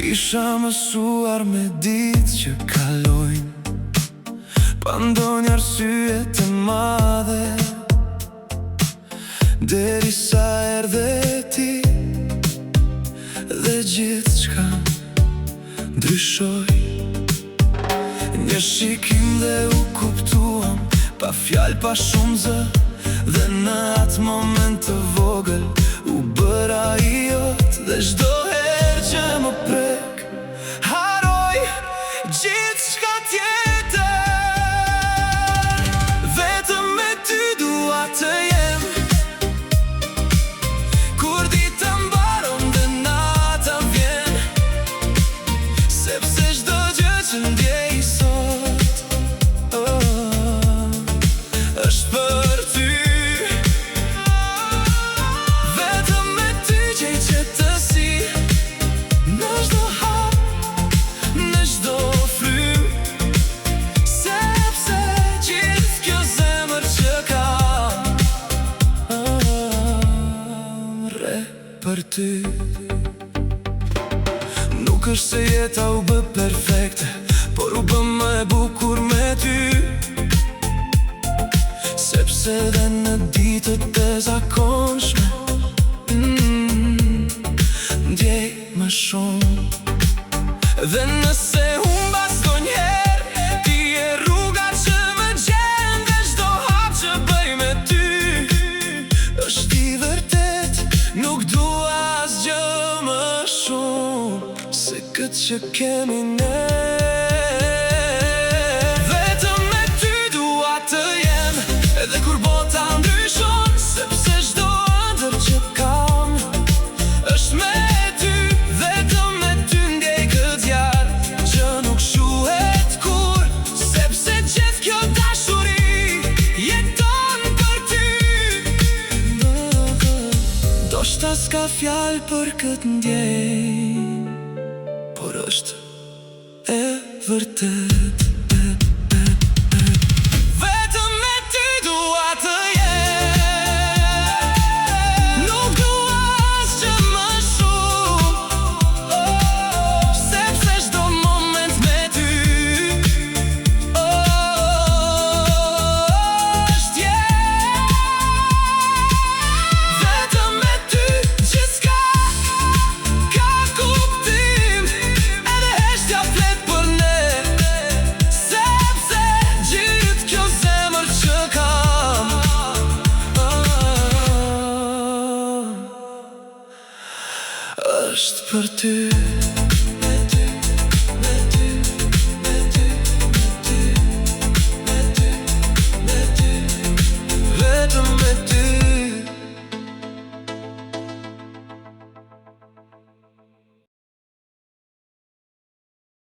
Isha mësuar me ditë që kalojnë, pa ndonjë arsye të madhe, derisa erdhe ti dhe gjithçka ndryshoi. Një shikim dhe u kuptuam, pa fjalë, pa shumë zë, dhe në atë moment të vogël u bëra I jot. Dhe çdo herë që më prek, haroj gjithçka tjetër. Vetëm me ty dua të jem, kur dita mbaron dhe nata vjen, sepse çdo gjë që ndjej sot është për ty. Vetëm me ty gjej qetësi në çdo hap, në çdo frym, sepse gjithë kjo zemër që kam re për ty. Nuk është se jeta u bë perfekte, por u bë më e bukur me ty, sepse dhe në ditët e zakonshme ndjej më shumë. Dhe nëse humbas ndonjëherë, ti je rruga që më gjen, dhe çdo hap që bëj me ty është I vërtet. Nuk dua asgjë më shumë se këtë që kemi ne. Vetëm me ty dua të jem, edhe kur bota ndryshon, sepse çdo ëndër që kam është me ty. Vetëm me ty ndjej këtë zjarr që nuk shuhet kur, sepse gjithë kjo dashuri jeton për ty. Ndoshta s'ka fjalë për këtë ndjenjë, por është e vërtet. Vetëm me ty dua të jem, nuk dua asgjë më shumë, sepse çdo moment me ty është jetë. Vetëm me ty gjithçka ka kuptim, edhe heshtja flet për ne, sepse gjithë kjo zemër që kam është për ty.